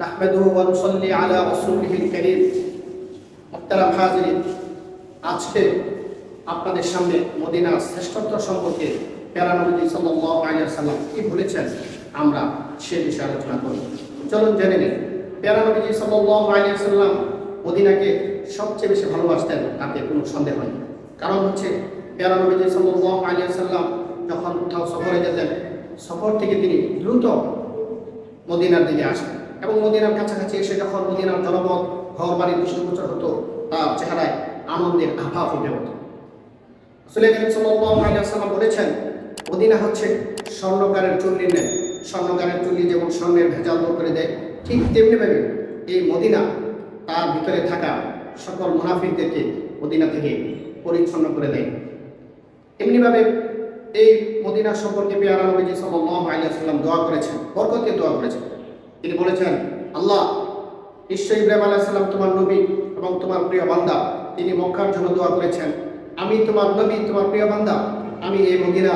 নাহমাদুহু ওয়া নুসাল্লি আলা রাসূলিহিল কারীম। মুহতারাম হাজিরিন, আজকে আপনাদের সামনে মদিনার শ্রেষ্ঠত্ব সম্পর্কে প্যারা নবী সাল্লাল্লাহু আলাইহি ওয়াসাল্লাম কি বলেছেন আমরা সে বিষয়ে আলোচনা করব। চলুন জেনে নিই। প্যারা নবী সাল্লাল্লাহু আলাইহি ওয়াসাল্লাম মদিনাকে সবচেয়ে বেশি ভালোবাসতেন, তাতে কোনো সন্দেহ নেই। কারণ হচ্ছে প্যারা নবী সাল্লাল্লাহু আলাইহি ওয়াসাল্লাম যখন কোথাও সফরে যেতেন, সফর থেকে তিনি দ্রুত মদিনার দিকে আসতেন এবং মদিনার কাছাকাছি এসে যখন মদিনার জনপদ ঘর বাড়ি দৃষ্টিগোচর হতো, তার চেহারায় আনন্দের আভা ফুটে হতো। রাসূল করিম সাল্লাল্লাহু আলাইহি ওয়াসাল্লাম বলেছেন, মদিনা হচ্ছে স্বর্ণকারের চুল্লির ন্যায়। স্বর্ণকারের চুল্লি যেমন স্বর্ণের ভেজাল দূর করে দেয়, ঠিক তেমনিভাবে এই মদিনা তার ভিতরে থাকা সকল মুনাফিকদেরকে মদিনা থেকে পরিচ্ছন্ন করে দেয়। এমনিভাবে এই মদিনা সম্পর্কে পেয়ারা নবী সাল্লাল্লাহু আলাইহি ওয়াসাল্লাম দোয়া করেছেন, বরকতের দোয়া করেছেন। তিনি বলেছেন, আল্লাহ, নিশ্চয়ই ইব্রাহিম আলাইহিস সালাম তোমার নবী এবং তোমার প্রিয় বান্দা। তিনি মক্কার জন্য দোয়া করেছেন, আমি তোমার নবী, তোমার প্রিয় বান্দা, আমি এই মদিনা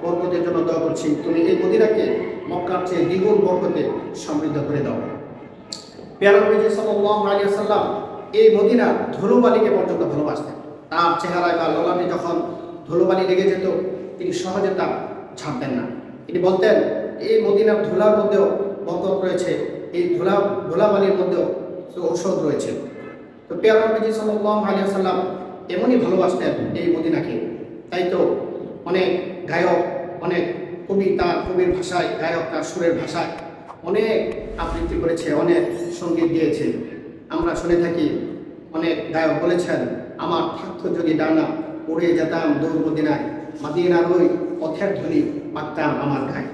বরকতের জন্য দোয়া করছি, তুমি এই মদিনাকে মক্কার চেয়ে দ্বিগুণ বরকতে সমৃদ্ধ করে দাও। পেয়ারা নবী সাল্লাল্লাহু আলাইহি ওয়াসাল্লাম এই মদিনা ধুলোবালিকে পর্যন্ত ভালোবাসতেন। তার চেহারায় বা ললাটে যখন ধুলোবালি লেগে যেত, তিনি সহজে তা ছাড়তেন না। তিনি বলতেন, এই মদিনার ধুলার মধ্যেও বরকত রয়েছে, এই ধুলাবালির মধ্যেও ঔষধ রয়েছে। তো পেয়ারা নবী সাল্লাল্লাহু আলাইহি ওয়াসাল্লাম এমনই ভালোবাসতেন এই মদিনাকে। তাই তো অনেক গায়ক, অনেক কবি তার কবির ভাষায়, গায়ক তার সুরের ভাষায় অনেক আবৃত্তি করেছে, অনেক সঙ্গীত দিয়েছে। আমরা শুনে থাকি অনেক গায়ক বলেছেন, আমার থাকতো যদি ডানা, উড়ে যেতাম দূর মদিনায়, মদিনার ওই পথের ধ্বনি পাকতাম আমার গায়ে।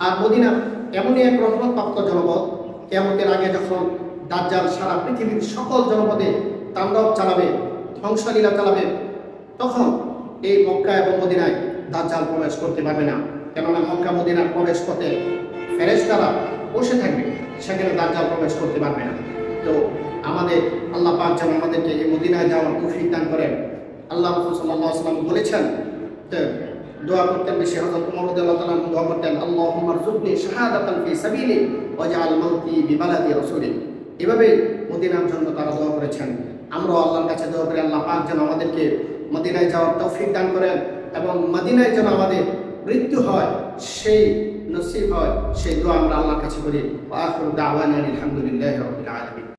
আর মদিনা এমনই এক রহমতপ্রাপ্ত জনপদ, কিয়ামতের আগে যখন দাজ্জাল সারা পৃথিবীর সকল জনপদে তাণ্ডব চালাবে, ধ্বংসলীলা চালাবে, তখন এই মক্কা এবং মদিনায় দাজ্জাল প্রবেশ করতে পারবে না। কেননা মক্কা মদিনার প্রবেশ পথে ফেরেশতারা বসে থাকবে, সেখানে দাজ্জাল প্রবেশ করতে পারবে না। তো আমাদের আল্লাহ পাক যেন আমাদেরকে এই মদিনায় যাওয়ার তৌফিক দান করেন। আল্লাহ রাসূল সাল্লাল্লাহু আলাইহি ওয়াসাল্লাম বলেছেন, দোয়া করতেন বেশি, হযরত ওমর রাদিয়াল্লাহু তাআলা দোয়া করতেন, আল্লাহুম্মা রযুকনি শাহাদাতান ফি সাবিলি ওয়াজআল মাউতি বিবালাদি রাসূলি। এভাবে মদিনার জন্য তারা দোয়া করেছেন। আমরাও আল্লাহর কাছে দোয়া করি, আল্লাহ পাক যেন আমাদেরকে মদিনায় যাওয়ার তৌফিক দান করেন এবং মদিনায় যেন আমাদের মৃত্যু হয়, সেই নসিব হয়, সেই দোয়া আমরা আল্লাহর কাছে করি। ওয়া আখিরু দাওয়ানা আলহামদুলিল্লাহি রাব্বিল আলামিন।